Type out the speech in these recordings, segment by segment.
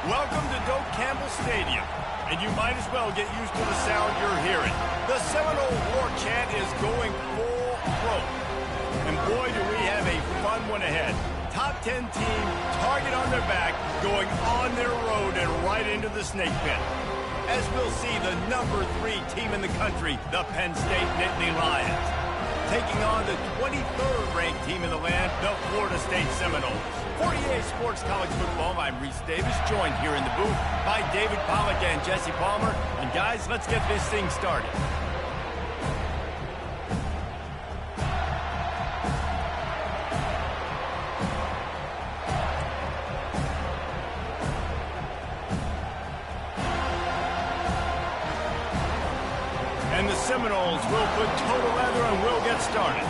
Welcome to Doak Campbell Stadium, and you might as well get used to the sound you're hearing. The Seminole war chant is going full throat. And boy, do we have a fun one ahead. Top 10 team, target on their back, going on their road and right into the snake pit. As we'll see the number 3 team in the country, the Penn State Nittany Lions, taking on the 23rd ranked team in the land, the Florida State Seminoles. For EA Sports College Football, I'm Reese Davis, joined here in the booth by David Pollack and Jesse Palmer. And guys, let's get this thing started. And the Seminoles will put total leather and we'll get started.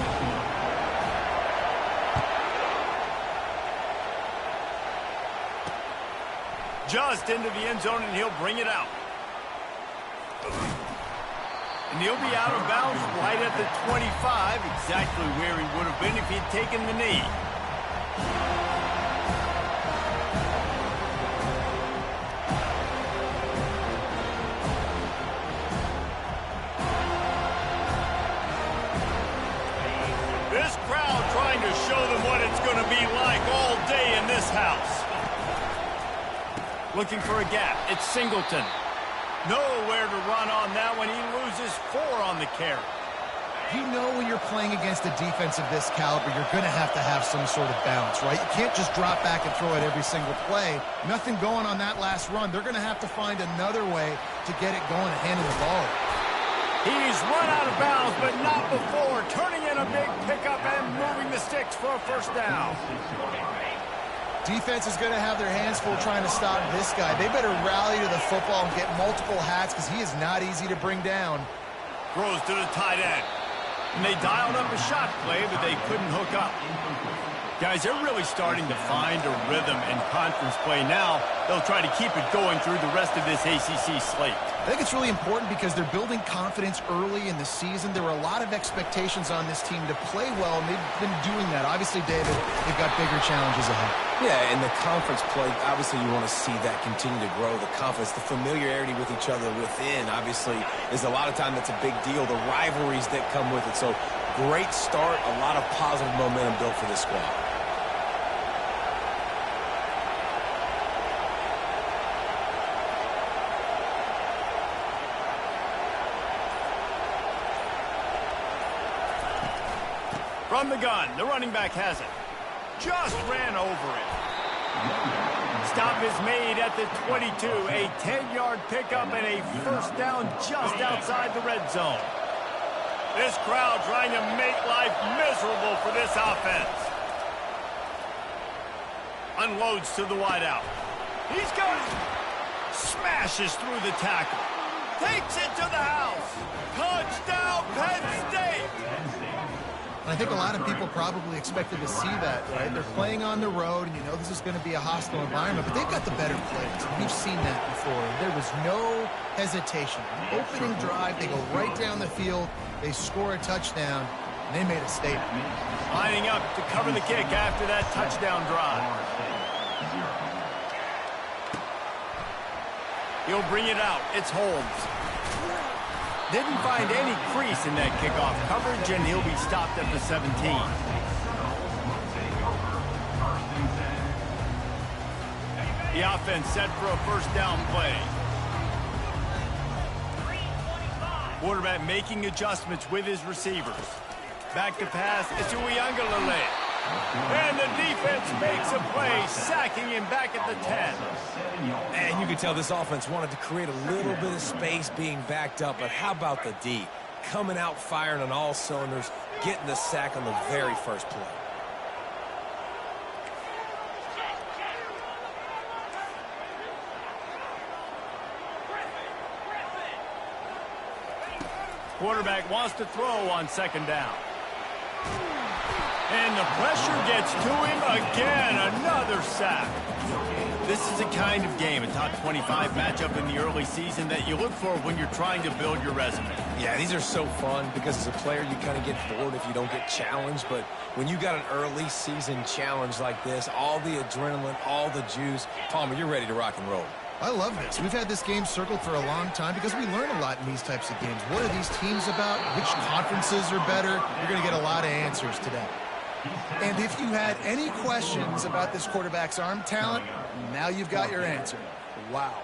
Just into the end zone, and he'll bring it out. And he'll be out of bounds right at the 25, exactly where he would have been if he'd taken the knee. This crowd trying to show them what it's going to be like all day in this house. Looking for a gap. It's Singleton. Nowhere to run on that one. He loses 4 on the carry. You know when you're playing against a defense of this caliber, you're going to have some sort of balance, right? You can't just drop back and throw it every single play. Nothing going on that last run. They're going to have to find another way to get it going and handle the ball. He's run out of bounds, but not before. Turning in a big pickup and moving the sticks for a first down. Defense is going to have their hands full trying to stop this guy. They better rally to the football and get multiple hats because he is not easy to bring down. Throws to the tight end. And they dialed up a shot play, but they couldn't hook up. Guys, they're really starting to find a rhythm in conference play now. They'll try to keep it going through the rest of this ACC slate. I think it's really important because they're building confidence early in the season. There were a lot of expectations on this team to play well, and they've been doing that. Obviously, David, they've got bigger challenges ahead. Yeah, in the conference play, obviously you want to see that continue to grow, the confidence, the familiarity with each other within, obviously, is a lot of time that's a big deal, the rivalries that come with it. So, great start, a lot of positive momentum built for this squad. From the gun, the running back has it. Just ran over it. Stop is made at the 22. A 10-yard pickup and a first down just outside the red zone. This crowd trying to make life miserable for this offense. Unloads to the wideout. He's got it. Smashes through the tackle. Takes it to the house. Touchdown, Penn State. I think a lot of people probably expected to see that, right? They're playing on the road, and you know this is going to be a hostile environment, but they've got the better players. We've seen that before. There was no hesitation. Opening drive, they go right down the field, they score a touchdown, and they made a statement. Lining up to cover the kick after that touchdown drive. He'll bring it out. It's Holmes. Didn't find any crease in that kickoff coverage, and he'll be stopped at the 17. The offense set for a first down play. Quarterback making adjustments with his receivers. Back to pass, it's Uyunglele. And the defense makes a play, sacking him back at the 10. And you can tell this offense wanted to create a little bit of space being backed up, but how about the D? Coming out firing on all cylinders, getting the sack on the very first play. Quarterback wants to throw on second down. And the pressure gets to him again. Another sack. This is a kind of game, a top 25 matchup in the early season that you look for when you're trying to build your resume. Yeah, these are so fun because as a player, you kind of get bored if you don't get challenged. But when you got an early season challenge like this, all the adrenaline, all the juice, Palmer, you're ready to rock and roll. I love this. We've had this game circled for a long time because we learn a lot in these types of games. What are these teams about? Which conferences are better? You're going to get a lot of answers today. And if you had any questions about this quarterback's arm talent, now you've got your answer. Wow.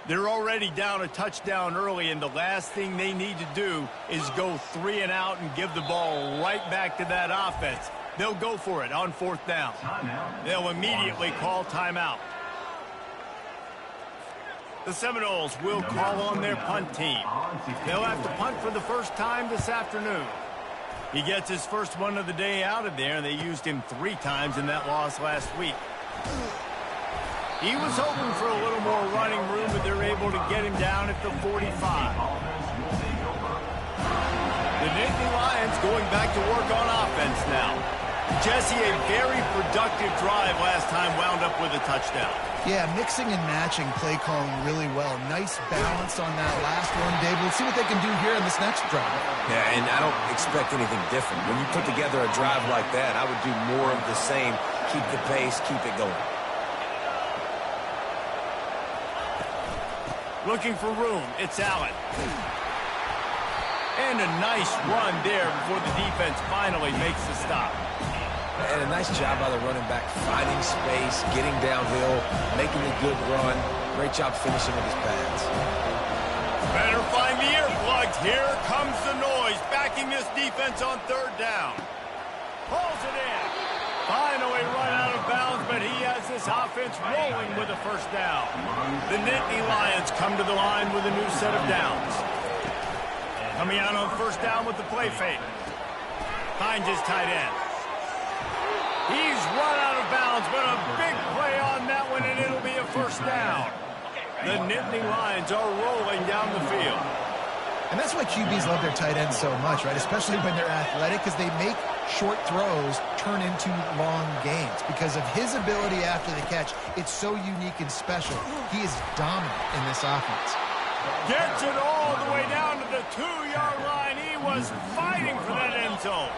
They're already down a touchdown early, and the last thing they need to do is go 3 and out and give the ball right back to that offense. They'll go for it on 4th down. They'll immediately call timeout. The Seminoles will call on their punt team. They'll have to punt for the first time this afternoon. He gets his first one of the day out of there, and they used him 3 times in that loss last week. He was hoping for a little more running room, but they're able to get him down at the 45. The Nittany Lions going back to work on offense now. Jesse, a very productive drive last time wound up with a touchdown. Yeah, mixing and matching play calling really well. Nice balance on that last one, Dave. We'll see what they can do here in this next drive. Yeah, and I don't expect anything different. When you put together a drive like that, I would do more of the same. Keep the pace, keep it going. Looking for room, it's Allen. And a nice run there before the defense finally makes the stop. And a nice job by the running back, finding space, getting downhill, making a good run. Great job finishing with his pads. Better find the earplugs. Here comes the noise, backing this defense on 3rd down. Pulls it in. Finally run out of bounds, but he has this offense rolling with a 1st down. The Nittany Lions come to the line with a new set of downs. Coming out on 1st down with the play fake. Finds his tight end. He's run out of bounds, but a big play on that one, and it'll be a 1st down. The Nittany Lions are rolling down the field. And that's why QBs love their tight ends so much, right? Especially when they're athletic, because they make short throws turn into long gains. Because of his ability after the catch, it's so unique and special. He is dominant in this offense. Gets it all the way down to the 2-yard line. He was fighting for that end zone.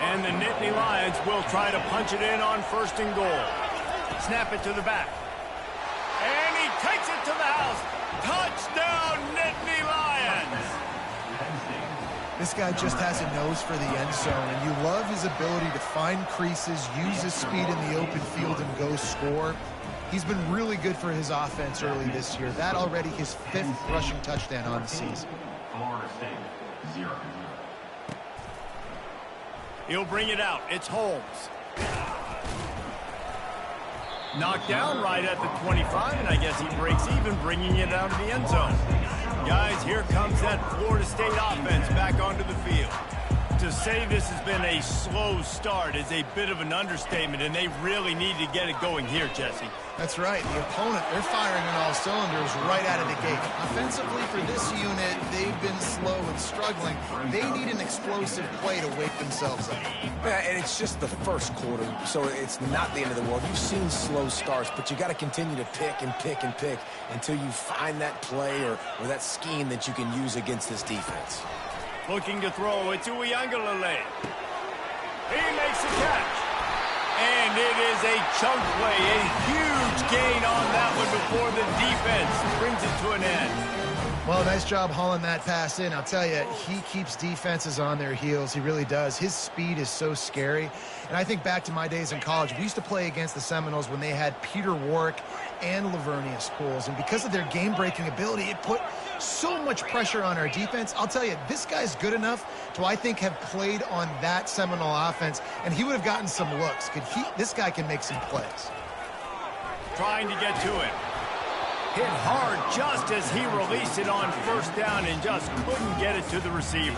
And the Nittany Lions will try to punch it in on 1st and goal. Snap it to the back. And he takes it to the house. Touchdown, Nittany Lions. This guy just has a nose for the end zone, and you love his ability to find creases, use his speed in the open field, and go score. He's been really good for his offense early this year. That already his 5th rushing touchdown on the season. He'll bring it out. It's Holmes. Knocked down right at the 25, and I guess he breaks even, bringing it out of the end zone. Guys, here comes that Florida State offense back onto the field. To say this has been a slow start is a bit of an understatement, and they really need to get it going here, Jesse. That's right. The opponent, they're firing on all cylinders right out of the gate. Offensively, for this unit, they've been slow and struggling. They need an explosive play to wake themselves up. Yeah, and it's just the 1st quarter, so it's not the end of the world. You've seen slow starts, but you got to continue to pick and pick and pick until you find that play or that scheme that you can use against this defense. Looking to throw, it's Uiagalelei. He makes the catch. And it is a chunk play, a huge gain on that one before the defense brings it to an end. Well, nice job hauling that pass in. I'll tell you, he keeps defenses on their heels. He really does. His speed is so scary. And I think back to my days in college. We used to play against the Seminoles when they had Peter Warrick and Lavernius Coles. And because of their game-breaking ability, it put so much pressure on our defense. I'll tell you, this guy's good enough to, I think, have played on that Seminole offense, and he would have gotten some looks. This guy can make some plays. Trying to get to it. Hit hard just as he released it on 1st down and just couldn't get it to the receiver.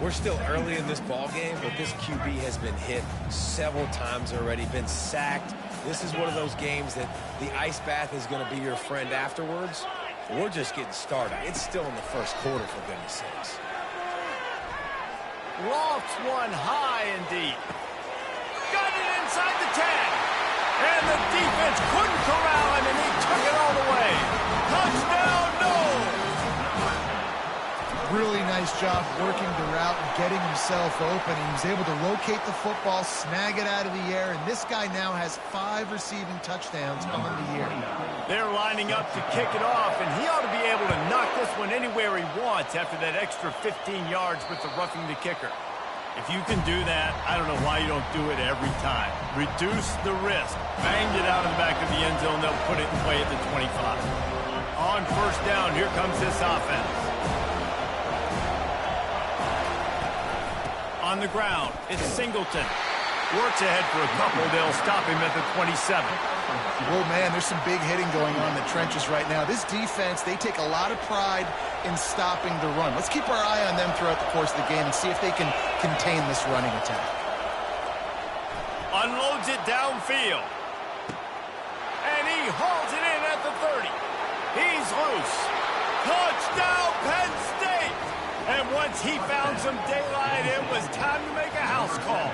We're still early in this ball game, but this QB has been hit several times already, been sacked. This is one of those games that the ice bath is going to be your friend afterwards. We're just getting started. It's still in the first quarter, for goodness sakes. Lofts one high and deep. Got it inside the 10. And the defense couldn't corral him, and he took it all the way. Touchdown, no! Really nice job working the route and getting himself open. He was able to locate the football, snag it out of the air, and this guy now has 5 receiving touchdowns on the year. They're lining up to kick it off, and he ought to be able to knock this one anywhere he wants after that extra 15 yards with the roughing the kicker. If you can do that, I don't know why you don't do it every time. Reduce the risk. Banged it out of the back of the end zone. They'll put it in play at the 25. On first down, here comes this offense. On the ground, it's Singleton. Works ahead for a couple. They'll stop him at the 27. Oh, man, there's some big hitting going on in the trenches right now. This defense, they take a lot of pride in stopping the run. Let's keep our eye on them throughout the course of the game and see if they can contain this running attack. Unloads it downfield. And he hauls it in at the 30. He's loose. Touchdown, Penn State! And once he found some daylight, it was time to make a house call.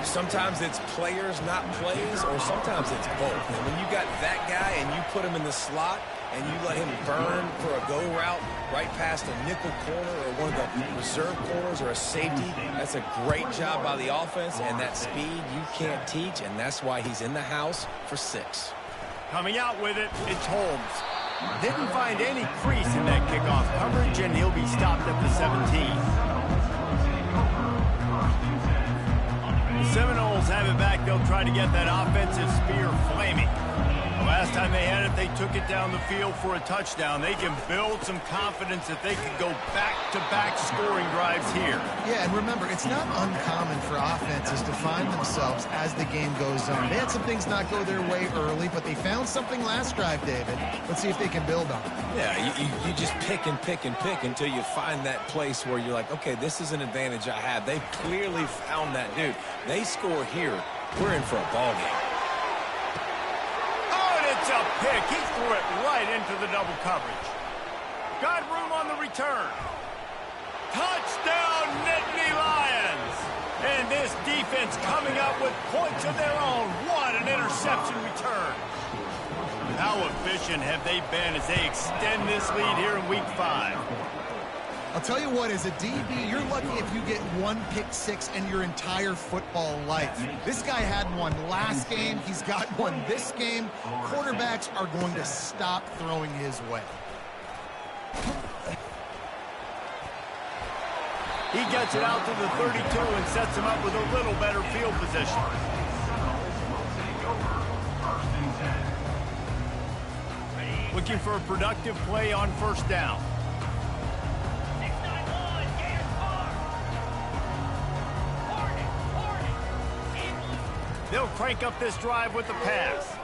Sometimes it's players, not plays, or sometimes it's both. And when you got that guy and you put him in the slot and you let him burn for a go route right past a nickel corner or one of the reserve corners or a safety, that's a great job by the offense, and that speed you can't teach, and that's why he's in the house for 6. Coming out with it, it's Holmes. Didn't find any crease in that kickoff coverage, and he'll be stopped at the 17. The Seminoles have it back. They'll try to get that offensive spear flaming. The last time they had it, they took it down the field for a touchdown. They can build some confidence that they can go back-to-back scoring drives here. Yeah, and remember, it's not uncommon for offenses to find themselves as the game goes on. They had some things not go their way early, but they found something last drive, David. Let's see if they can build on it. Yeah, you just pick and pick and pick until you find that place where you're like, okay, this is an advantage I have. They clearly found that dude. They score here, we're in for a ball game. It's a pick. He threw it right into the double coverage. Got room on the return. Touchdown, Nittany Lions. And this defense coming up with points of their own. What an interception return. How efficient have they been as they extend this lead here in Week 5? I'll tell you what, as a DB, you're lucky if you get 1 pick 6 in your entire football life. This guy had one last game. He's got one this game. Quarterbacks are going to stop throwing his way. He gets it out to the 32 and sets him up with a little better field position. Looking for a productive play on first down. They'll crank up this drive with the pass.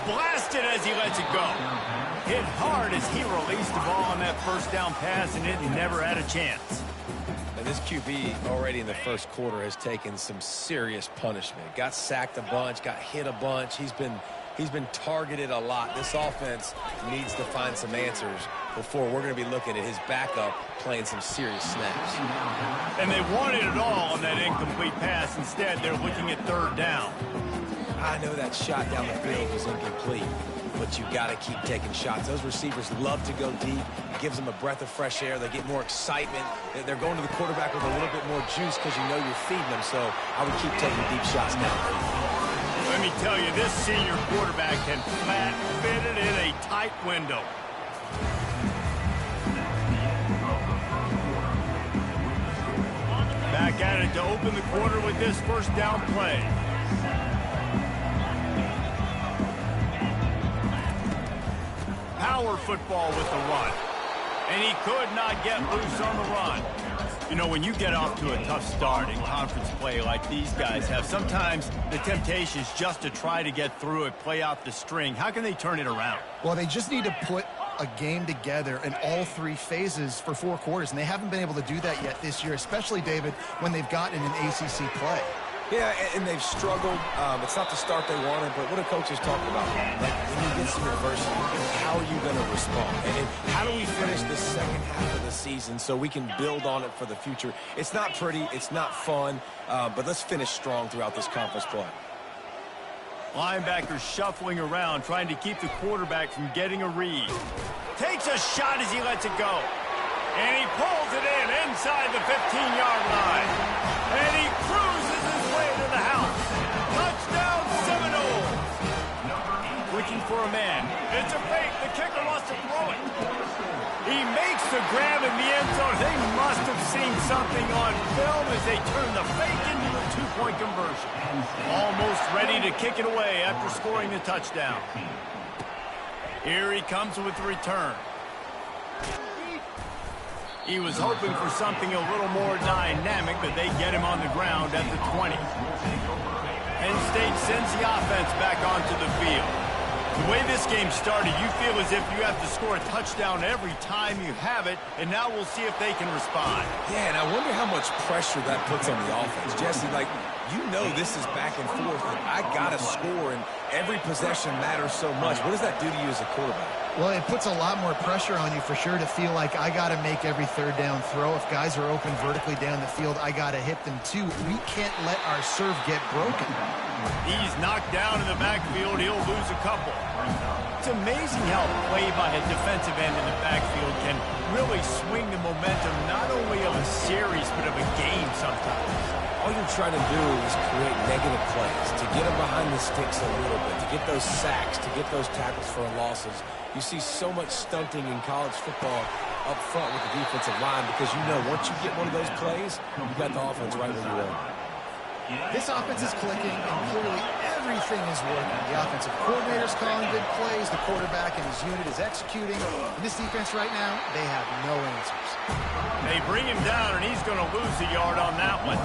Blasted as he lets it go. Hit hard as he released the ball on that first down pass, and it never had a chance. And this QB already in the first quarter has taken some serious punishment. Got sacked a bunch, got hit a bunch. He's been targeted a lot. This offense needs to find some answers before we're going to be looking at his backup playing some serious snaps. And they wanted it all on that incomplete pass. Instead, they're looking at third down. I know that shot down the field was incomplete, but you got to keep taking shots. Those receivers love to go deep. It gives them a breath of fresh air. They get more excitement. They're going to the quarterback with a little bit more juice because you know you're feeding them. So I would keep taking deep shots downfield. Let me tell you, this senior quarterback can flat fit it in a tight window. Back at it to open the quarter with this first down play. Power football with the run. And he could not get loose on the run. You know, when you get off to a tough start in conference play like these guys have, sometimes the temptation is just to try to get through it, play out the string. How can they turn it around? Well, they just need to put a game together in all three phases for 4 quarters, and they haven't been able to do that yet this year, especially, David, when they've gotten an ACC play. Yeah, and they've struggled. It's not the start they wanted, but what do coaches talk about? Like, when you get some adversity, how are you going to respond? And how do we finish the second half of the season so we can build on it for the future? It's not pretty. It's not fun, but let's finish strong throughout this conference play. Linebacker shuffling around, trying to keep the quarterback from getting a read. Takes a shot as he lets it go. And he pulls it in inside the 15-yard line. And he cruises his way to the house. Touchdown, Seminoles. Looking for a man. It's a fake. The kicker wants to throw it. He makes the grab in the end zone. They must have seen something on film as they turn the fake into a 2-point conversion. Almost ready to kick it away after scoring the touchdown. Here he comes with the return. He was hoping for something a little more dynamic, but they get him on the ground at the 20. Penn State sends the offense back onto the field. The way this game started, you feel as if you have to score a touchdown every time you have it, and now we'll see if they can respond. Yeah, and I wonder how much pressure that puts on the offense. Jesse, like, you know this is back and forth, and I got to score, and every possession matters so much. What does that do to you as a quarterback? Well, it puts a lot more pressure on you for sure to feel like I got to make every third down throw. If guys are open vertically down the field, I got to hit them too. We can't let our serve get broken. He's knocked down in the backfield. He'll lose a couple. It's amazing how play by a defensive end in the backfield can really swing the momentum not only of a series but of a game sometimes. All you're trying to do is create negative plays, to get them behind the sticks a little bit, to get those sacks, to get those tackles for losses. You see so much stunting in college football up front with the defensive line because you know once you get one of those plays, you got the offense right where you want. This offense is clicking, and clearly everything is working. The offensive coordinator's calling good plays. The quarterback and his unit is executing. And this defense right now, they have no answers. They bring him down, and he's going to lose a yard on that one.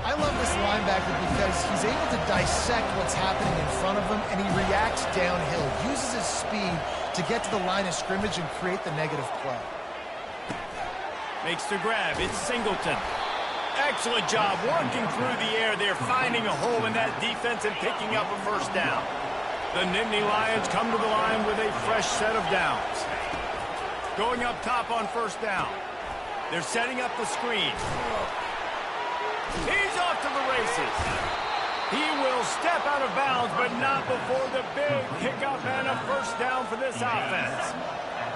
I love this linebacker because he's able to dissect what's happening in front of him, and he reacts downhill, uses his speed to get to the line of scrimmage and create the negative play. Makes the grab. It's Singleton. Excellent job working through the air there, finding a hole in that defense and picking up a first down. The Nittany Lions come to the line with a fresh set of downs. Going up top on first down. They're setting up the screen. He's off to the races. He will step out of bounds, but not before the big pickup and a first down for this offense.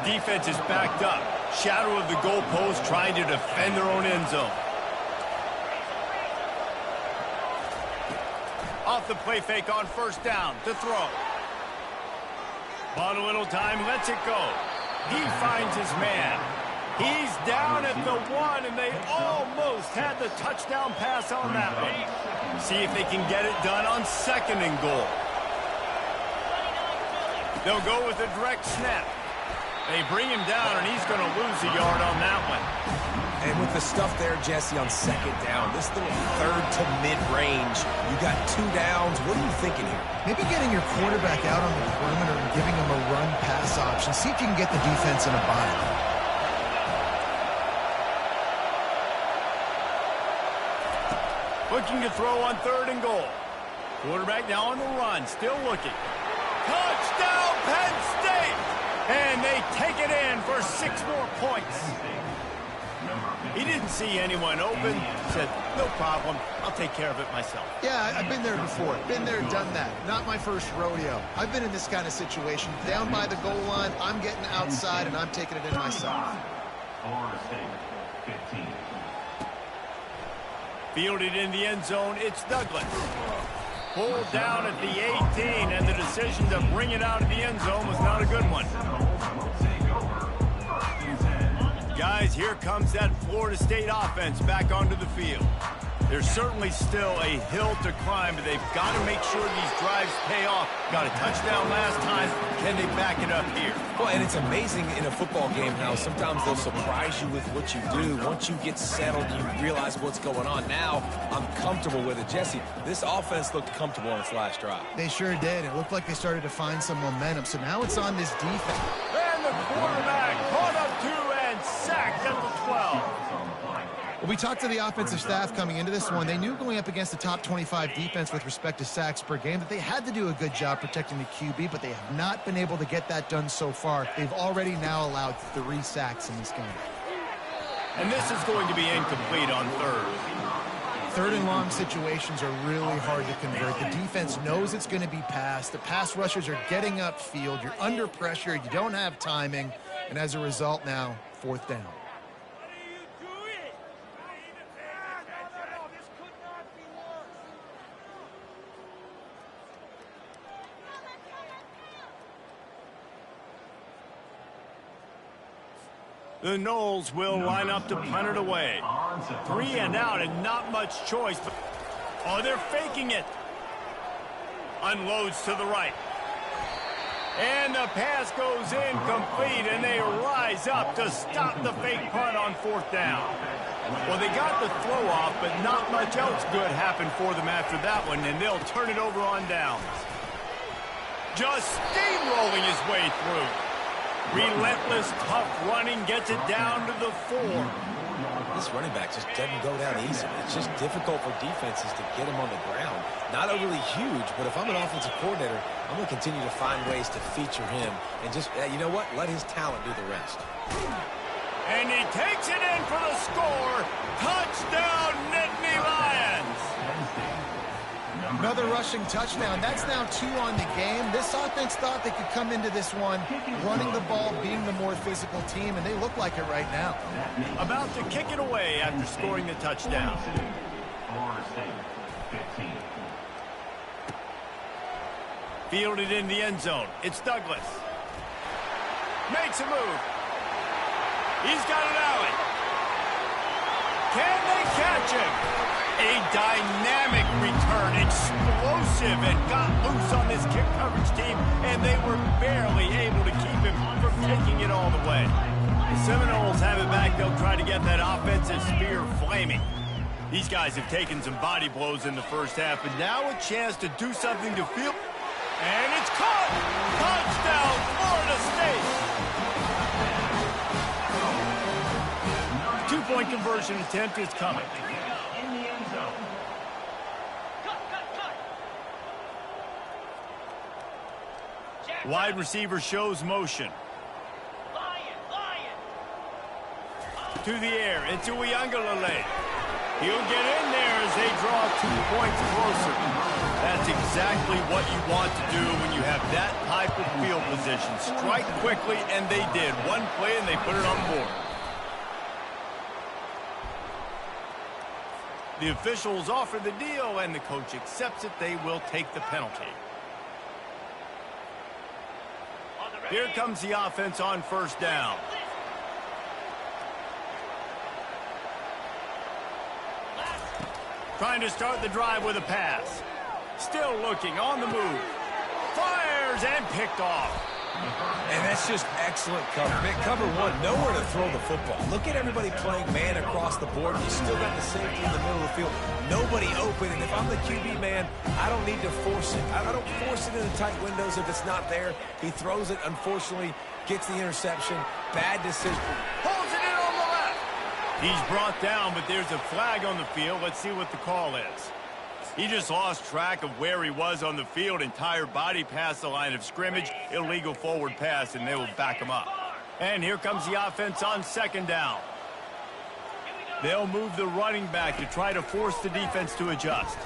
Defense is backed up. Shadow of the goalpost trying to defend their own end zone. Off the play fake on first down to throw. Bought a little time, lets it go. He finds his man. He's down at the 1, and they almost had the touchdown pass on that one. See if they can get it done on 2nd and goal. They'll go with a direct snap. They bring him down, and he's going to lose a yard on that one. And with the stuff there, Jesse, on 2nd down, this little 3rd to mid-range, you got 2 downs. What are you thinking here? Maybe getting your quarterback out on the perimeter and giving him a run-pass option. See if you can get the defense in a bind. Looking to throw on 3rd and goal. Quarterback now on the run, still looking. Touchdown, Penn State! And they take it in for 6 more points. He didn't see anyone open. Said, no problem. I'll take care of it myself. Yeah, I've been there before. Been there, done that. Not my first rodeo. I've been in this kind of situation. Down by the goal line, I'm getting outside, and I'm taking it in myself. Florida State, 15. Fielded in the end zone, it's Douglas. Pulled down at the 18, and the decision to bring it out of the end zone was not a good one. Guys, here comes that Florida State offense back onto the field. There's certainly still a hill to climb, but they've got to make sure these drives pay off. Got a touchdown last time. Can they back it up here? Well, and it's amazing in a football game how sometimes they'll surprise you with what you do. Once you get settled, you realize what's going on. Now, I'm comfortable with it. Jesse, this offense looked comfortable on its last drive. They sure did. It looked like they started to find some momentum. So now it's on this defense. And the quarterback. Caught up 2 and sacked at the 12. Well, we talked to the offensive staff coming into this one. They knew going up against the top 25 defense with respect to sacks per game that they had to do a good job protecting the QB, but they have not been able to get that done so far. They've already now allowed 3 sacks in this game. And this is going to be incomplete on third. Third and long situations are really hard to convert. The defense knows it's going to be passed. The pass rushers are getting upfield. You're under pressure. You don't have timing. And as a result now, 4th down. The Knowles will line up to punt it away. 3 and out and not much choice. Oh, they're faking it. Unloads to the right. And the pass goes incomplete, and they rise up to stop the fake punt on 4th down. Well, they got the throw off, but not much else good happened for them after that one, and they'll turn it over on downs. Just steamrolling his way through. Relentless, tough running, gets it down to the 4. This running back just doesn't go down easy. It's just difficult for defenses to get him on the ground. Not overly huge, but if I'm an offensive coordinator, I'm going to continue to find ways to feature him and just, you know what, let his talent do the rest. And he takes it in for the score. Touchdown, Nittany Lions. Another rushing touchdown. That's now 2 on the game. This offense thought they could come into this one running the ball, being the more physical team, and they look like it right now. About to kick it away after scoring the touchdown. Fielded in the end zone. It's Douglas. Makes a move. He's got an alley. Can they catch him? A dynamic return, explosive, and got loose on this kick coverage team, and they were barely able to keep him from taking it all the way. The Seminoles have it back. They'll try to get that offensive spear flaming. These guys have taken some body blows in the first half, but now a chance to do something to feel. And it's caught! Touchdown, Florida State! Two-point conversion attempt is coming. Wide receiver shows motion. To the air, it's Uiagalelei. He'll get in there as they draw 2 points closer. That's exactly what you want to do when you have that type of field position. Strike quickly, and they did. One play, and they put it on the board. The officials offer the deal, and the coach accepts it. They will take the penalty. Here comes the offense on 1st down. Trying to start the drive with a pass. Still looking, on the move. Fires and picked off. And that's just excellent cover. Cover 1, nowhere to throw the football. Look at everybody playing man across the board. You still got the safety in the middle of the field. Nobody open, and if I'm the QB man, I don't need to force it. I don't force it in the tight windows if it's not there. He throws it, unfortunately, gets the interception. Bad decision. Pulls it in on the left. He's brought down, but there's a flag on the field. Let's see what the call is. He just lost track of where he was on the field. Entire body past the line of scrimmage. Illegal forward pass, and they will back him up. And here comes the offense on 2nd down. They'll move the running back to try to force the defense to adjust.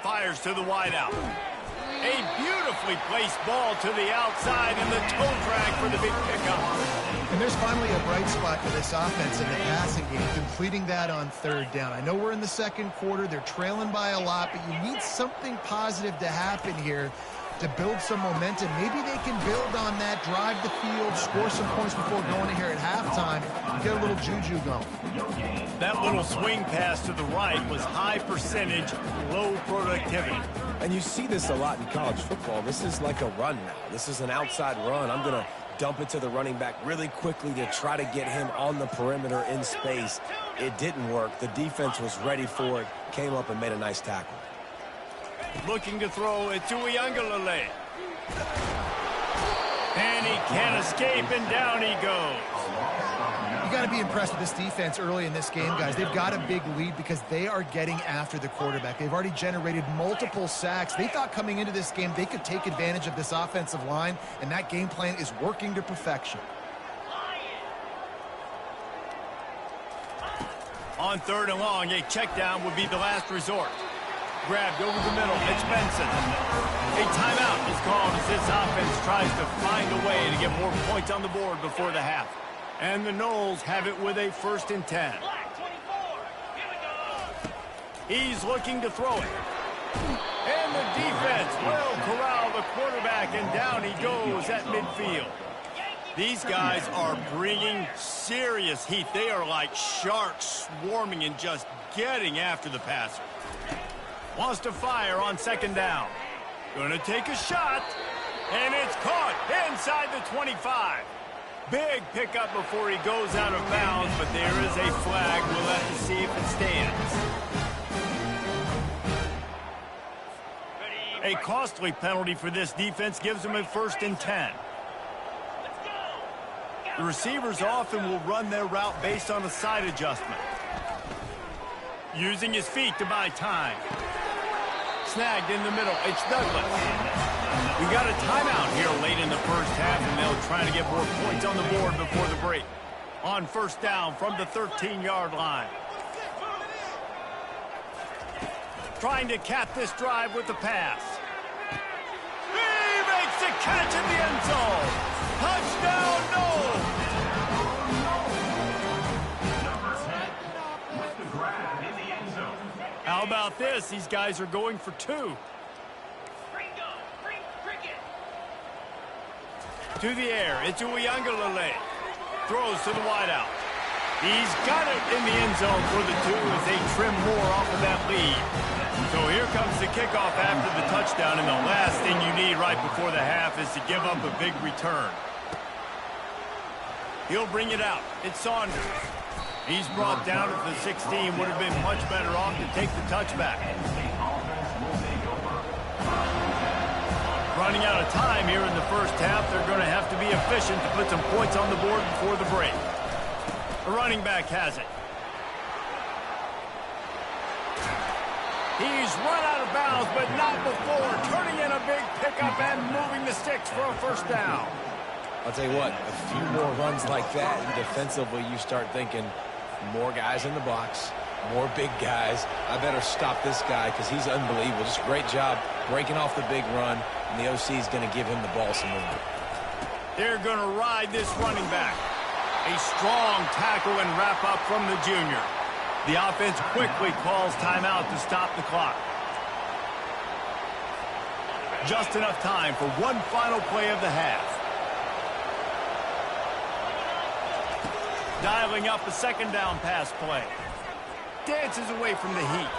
Fires to the wideout. A beautifully placed ball to the outside, and the toe drag for the big pickup. And there's finally a bright spot for this offense in the passing game, completing that on 3rd down. I know we're in the 2nd quarter. They're trailing by a lot, but you need something positive to happen here to build some momentum. Maybe they can build on that, drive the field, score some points before going in here at halftime, and get a little juju going. That little swing pass to the right was high percentage, low productivity. And you see this a lot in college football. This is like a run now. This is an outside run. I'm going to dump it to the running back really quickly to try to get him on the perimeter in space. It didn't work. The defense was ready for it, came up and made a nice tackle. Looking to throw it to Uiagalelei. And he can't escape, and down he goes. You got to be impressed with this defense early in this game, guys. They've got a big lead because they are getting after the quarterback. They've already generated multiple sacks. They thought coming into this game they could take advantage of this offensive line, and that game plan is working to perfection. On 3rd and long, a check down would be the last resort. Grabbed over the middle, it's Benson. A timeout is called as this offense tries to find a way to get more points on the board before the half. And the Noles have it with a 1st and 10. He's looking to throw it. And the defense will corral the quarterback, and down he goes at midfield. These guys are bringing serious heat. They are like sharks swarming and just getting after the passer. Wants to fire on 2nd down. Gonna take a shot, and it's caught inside the 25. Big pickup before he goes out of bounds, but there is a flag. We'll have to see if it stands. A costly penalty for this defense gives them a 1st and 10. The receivers often will run their route based on a side adjustment. Using his feet to buy time. Snagged in the middle. It's Douglas. We got a timeout here late in the 1st half, and they'll try to get more points on the board before the break. On 1st down from the 13-yard line. Trying to cap this drive with the pass. He makes the catch in the end zone. Touchdown, Noles! How about this? These guys are going for 2. To the air, it's Ncaa. Throws to the wideout. He's got it in the end zone for the 2 as they trim more off of that lead. So here comes the kickoff after the touchdown, and the last thing you need right before the half is to give up a big return. He'll bring it out. It's Saunders. He's brought down at the 16. Would have been much better off to take the touchback. Running out of time here in the 1st half. They're going to have to be efficient to put some points on the board before the break. The running back has it. He's run out of bounds, but not before. Turning in a big pickup and moving the sticks for a 1st down. I'll tell you what, a few more runs like that, and defensively you start thinking more guys in the box, more big guys. I better stop this guy because he's unbelievable. Just a great job breaking off the big run, and the OC is going to give him the ball some more. They're going to ride this running back. A strong tackle and wrap up from the junior. The offense quickly calls timeout to stop the clock. Just enough time for one final play of the half. Dialing up a 2nd down pass play. Dances away from the heat.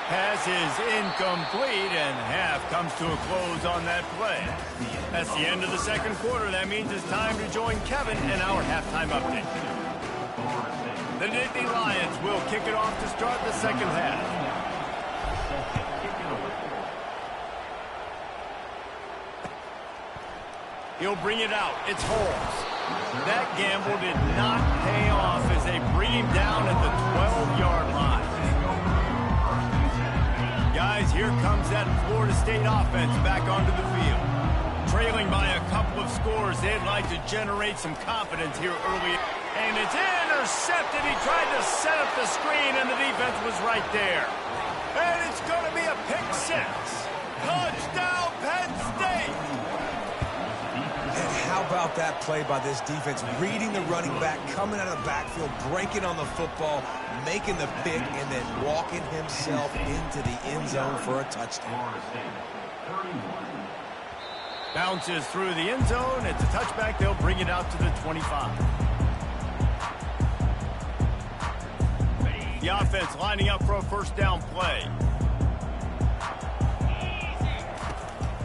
Pass is incomplete, and half comes to a close on that play. That's the end of the 2nd quarter. That means it's time to join Kevin in our halftime update. The Nittany Lions will kick it off to start the 2nd half. He'll bring it out. It's Holmes. That gamble did not pay off as they bring him down at the 12-yard line. Guys, here comes that Florida State offense back onto the field. Trailing by a couple of scores, they'd like to generate some confidence here early. And it's intercepted. He tried to set up the screen, and the defense was right there. And it's going to be a pick 6. Touchdown, Penn State! And how about that play by this defense? Reading the running back, coming out of the backfield, breaking on the football, making the pick, and then walking himself into the end zone for a touchdown. Bounces through the end zone. It's a touchback. They'll bring it out to the 25. The offense lining up for a 1st down play.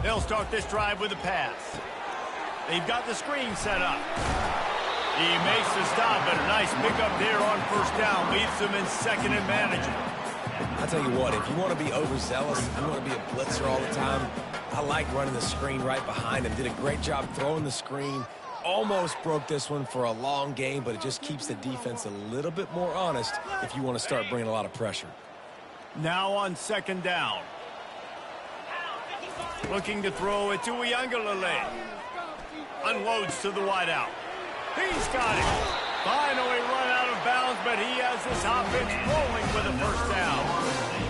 They'll start this drive with a pass. They've got the screen set up. He makes the stop, but a nice pickup there on 1st down. Leaves them in 2nd and manageable. I'll tell you what, if you want to be overzealous, if you want to be a blitzer all the time, I like running the screen right behind him. Did a great job throwing the screen, almost broke this one for a long game, but it just keeps the defense a little bit more honest if you want to start bringing a lot of pressure. Now on second down. Looking to throw it to Ncaa. Unloads to the wideout. He's got it. Finally run out of bounds, but he has this offense rolling with a first down.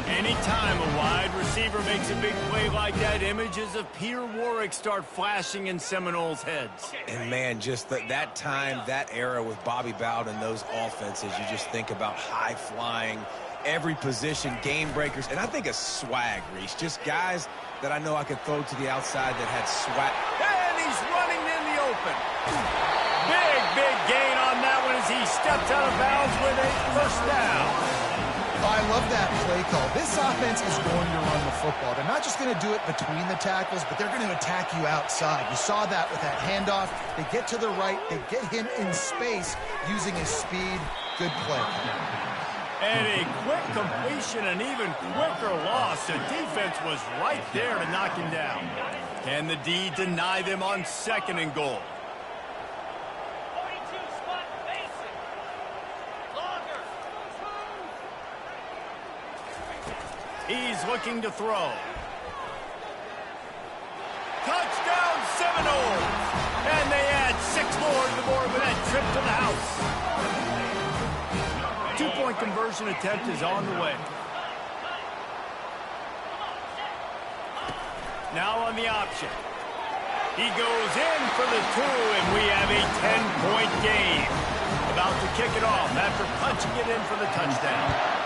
Anytime a wide receiver makes a big play like that, images of Peter Warrick start flashing in Seminoles' heads. And, man, just that time, that era with Bobby Bowden and those offenses, you just think about high-flying, every position, game breakers, and I think a swag, Reese. Just guys that I know I could throw to the outside that had swag. And he's running in the open. Big gain on that one as he steps out of bounds with a first down. I love that play call. This offense is going to run the football. They're not just going to do it between the tackles, but they're going to attack you outside. You saw that with that handoff. They get to the right. They get him in space using his speed. Good play. And a quick completion, an even quicker loss. The defense was right there to knock him down. Can the D deny them on second and goal? He's looking to throw. Touchdown Seminoles! And they add 6 more to the board with that trip to the house. 2-point conversion attempt is on the way. Now on the option. He goes in for the 2, and we have a 10-point game. About to kick it off after punching it in for the touchdown.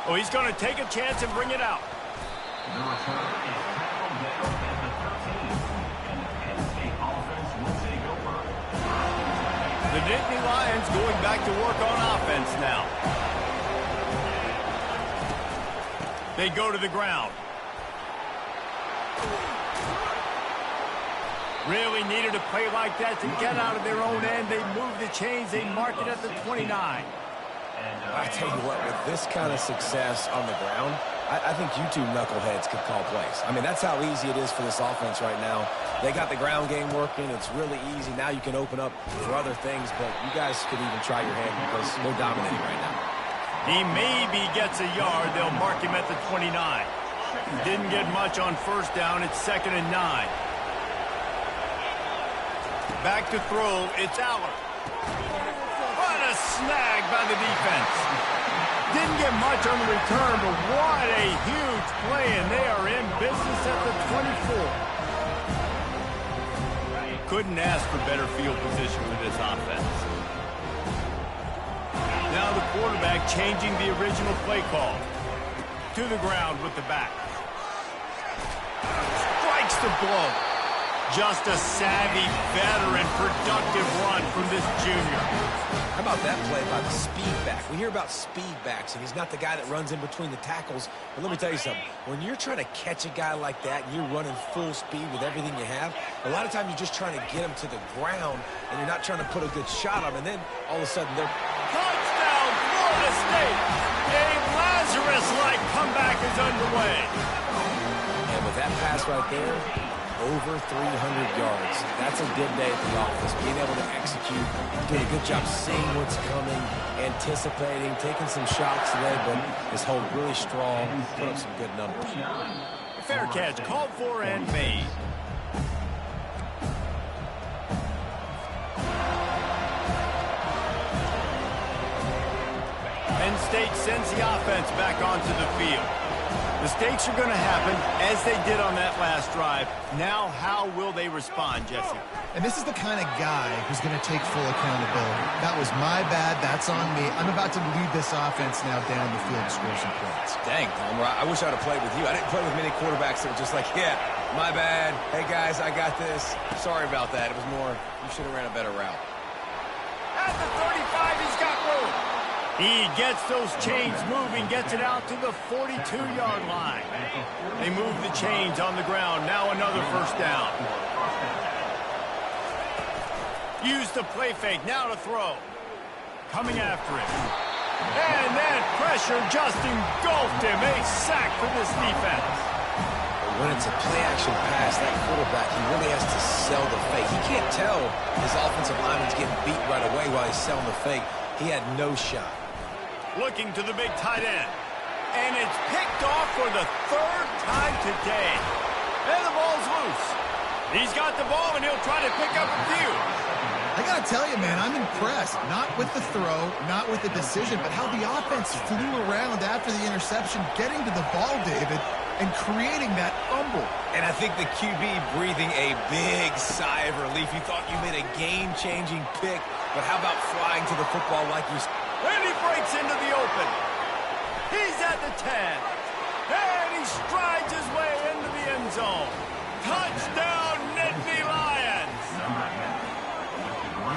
Oh, he's going to take a chance and bring it out. The return is tackled down at the 13, and the Penn State offense will take over. The Nittany Lions going back to work on offense now. They go to the ground. Really needed a play like that to get out of their own end. They move the chains. They mark it at the 29. I tell you what, with this kind of success on the ground, I think you two knuckleheads could call plays. I mean, that's how easy it is for this offense right now. They got the ground game working. It's really easy. Now you can open up for other things, but you guys could even try your hand because they're dominating right now. He maybe gets a yard. They'll mark him at the 29. Didn't get much on first down. It's 2nd and 9. Back to throw. It's Aller. What a snag by the defense. Didn't get much on the return, but what a huge play, and they are in business at the 24. Couldn't ask for better field position for this offense. Now the quarterback changing the original play call. To the ground with the back. Strikes the blow. Just a savvy, veteran, productive run from this junior. How about that play by the speed back? We hear about speed backs, and he's not the guy that runs in between the tackles. But let me tell you something. When you're trying to catch a guy like that and you're running full speed with everything you have, a lot of times you're just trying to get him to the ground, and you're not trying to put a good shot on him. And then all of a sudden they're... Touchdown, Florida State! A Lazarus-like comeback is underway. And with that pass right there, over 300 yards. That's a good day at the office. Being able to execute, doing a good job seeing what's coming, anticipating, taking some shots today, but his hold really strong, put up some good numbers. Fair catch, called for and made. Penn State sends the offense back onto the field. Mistakes are going to happen, as they did on that last drive. Now, how will they respond, Jesse? And this is the kind of guy who's going to take full accountability. That was my bad. That's on me. I'm about to lead this offense now down the field to score some points. Dang, Palmer, I wish I'd have played with you. I didn't play with many quarterbacks that were just like, yeah, my bad. Hey, guys, I got this. Sorry about that. It was more, you should have ran a better route. At the 35, he's got room. He gets those chains moving, gets it out to the 42-yard line. They move the chains on the ground. Now another first down. Use the play fake. Now to throw. Coming after it. And that pressure just engulfed him. A sack for this defense. When it's a play-action pass, that quarterback, he really has to sell the fake. He can't tell his offensive lineman's getting beat right away while he's selling the fake. He had no shot. Looking to the big tight end. And it's picked off for the third time today. And the ball's loose. He's got the ball, and he'll try to pick up a few. I got to tell you, man, I'm impressed. Not with the throw, not with the decision, but how the offense flew around after the interception, getting to the ball, David, and creating that fumble. And I think the QB breathing a big sigh of relief. He thought you made a game-changing pick, but how about flying to the football like you... And he breaks into the open. He's at the 10. And he strides his way into the end zone. Touchdown, Nittany Lions!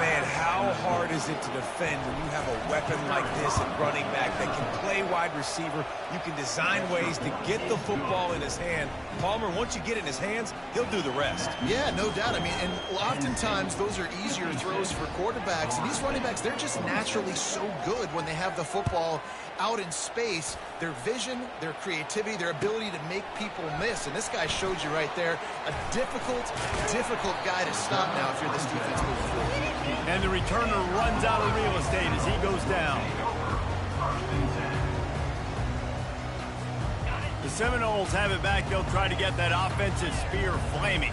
Man, how hard is it to defend when you have a weapon like this at running back that can play wide receiver? You can design ways to get the football in his hand. Palmer, once you get it in his hands, he'll do the rest. Yeah, no doubt. I mean, and oftentimes those are easier throws for quarterbacks. And these running backs, they're just naturally so good when they have the football out in space. Their vision, their creativity, their ability to make people miss. And this guy showed you right there, a difficult guy to stop now if you're this defense moving forward. And the returner runs out of real estate as he goes down. The Seminoles have it back. They'll try to get that offensive spear flaming.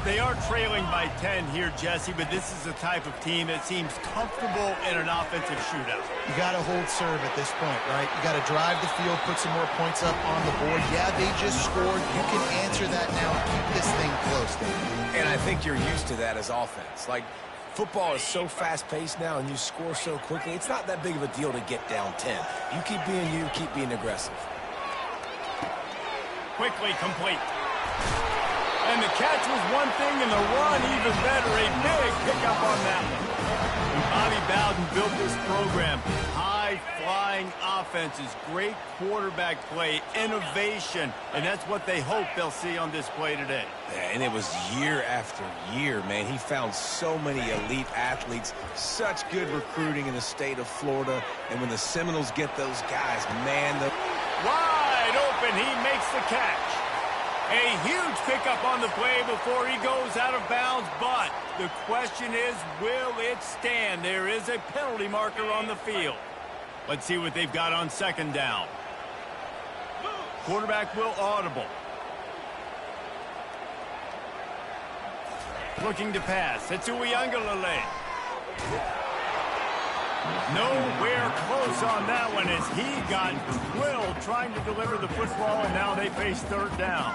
They are trailing by 10 here, Jesse, but this is the type of team that seems comfortable in an offensive shootout. You got to hold serve at this point, right? You got to drive the field, put some more points up on the board. Yeah, they just scored. You can answer that now and keep this thing close, David. And I think you're used to that as offense. Like, football is so fast-paced now and you score so quickly, it's not that big of a deal to get down 10. You keep being you, keep being aggressive. Quickly complete. And the catch was one thing, and the run even better. A big pickup on that one. And Bobby Bowden built this program. High-flying offenses, great quarterback play, innovation, and that's what they hope they'll see on display today. Yeah, and it was year after year, man. He found so many elite athletes, such good recruiting in the state of Florida. And when the Seminoles get those guys, man, wide open, he makes the catch. A huge pickup on the play before he goes out of bounds, but the question is, will it stand? There is a penalty marker on the field. Let's see what they've got on second down. Quarterback will audible. Looking to pass. It's Uiagalelei. Nowhere close on that one as he got drilled trying to deliver the football, and now they face third down.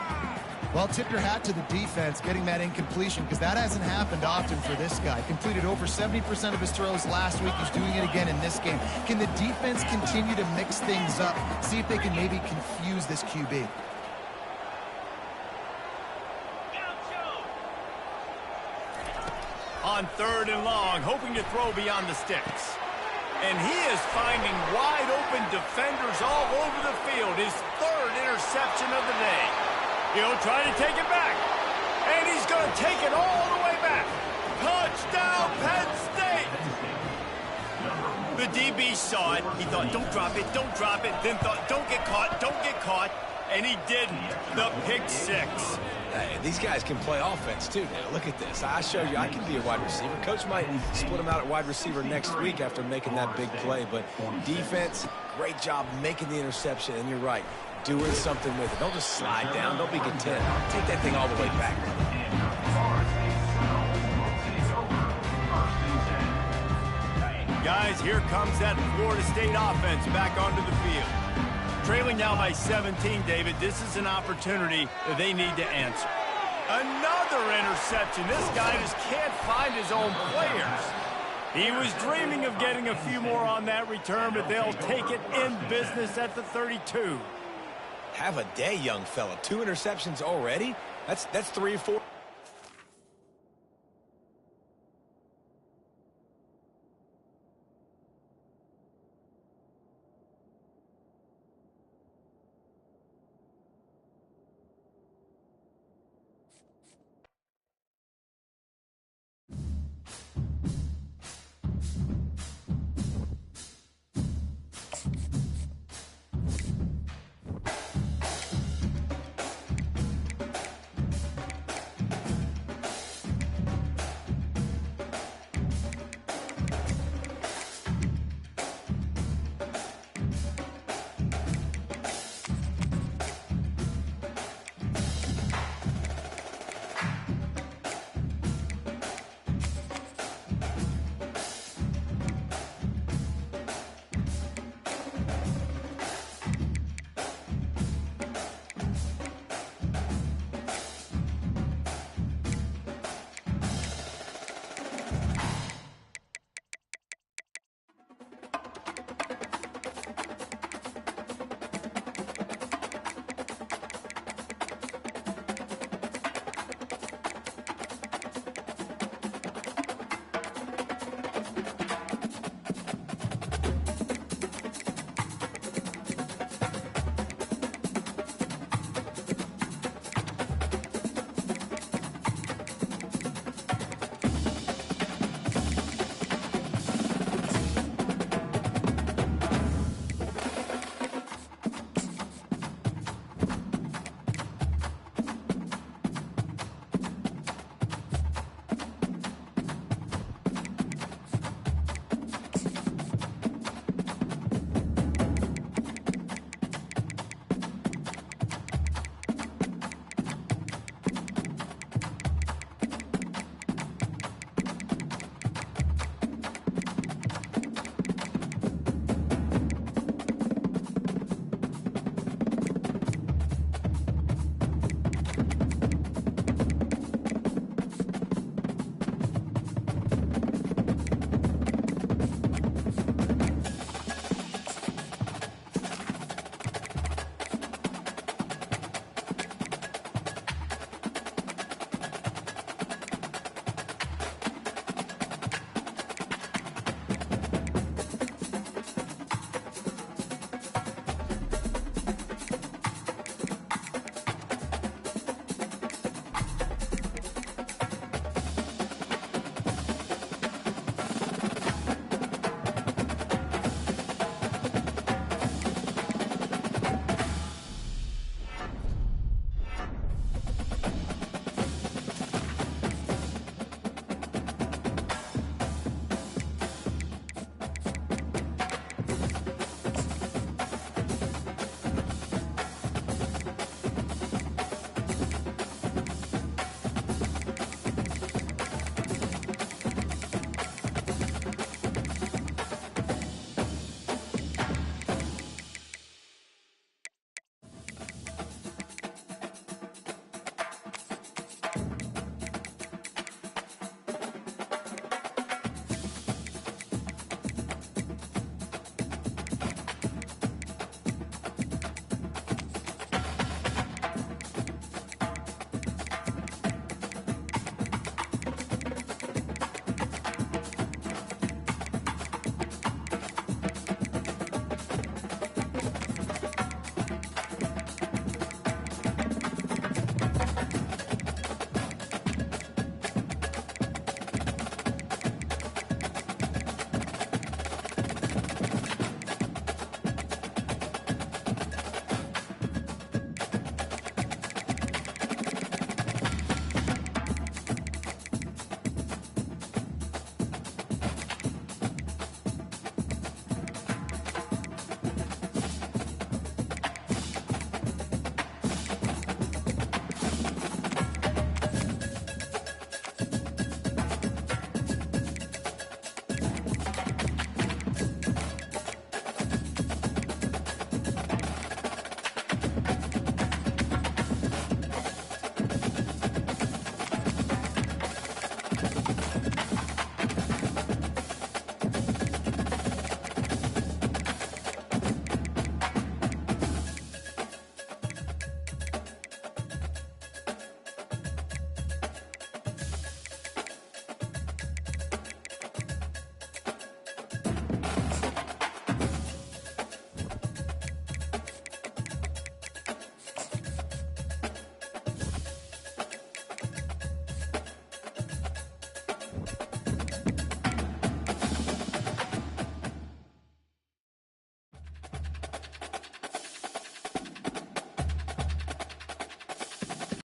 Well, tip your hat to the defense getting that incompletion because that hasn't happened often for this guy. Completed over 70% of his throws last week. He's doing it again in this game. Can the defense continue to mix things up? See if they can maybe confuse this QB. On third and long, hoping to throw beyond the sticks. And he is finding wide-open defenders all over the field. His third interception of the day. He'll try to take it back. And he's going to take it all the way back. Touchdown, Penn State! The DB saw it. He thought, don't drop it, don't drop it. Then thought, don't get caught, don't get caught. And he didn't. The pick six. Hey, these guys can play offense, too. Now, look at this. I showed you I can be a wide receiver. Coach might split him out at wide receiver next week after making that big play. But defense, great job making the interception. And you're right, doing something with it. Don't just slide down. Don't be content. Take that thing all the way back. Guys, here comes that Florida State offense back onto the field. Trailing now by 17, David. This is an opportunity that they need to answer. Another interception. This guy just can't find his own players. He was dreaming of getting a few more on that return, but they'll take it in business at the 32. Have a day, young fella. 2 interceptions already? That's 3 or 4.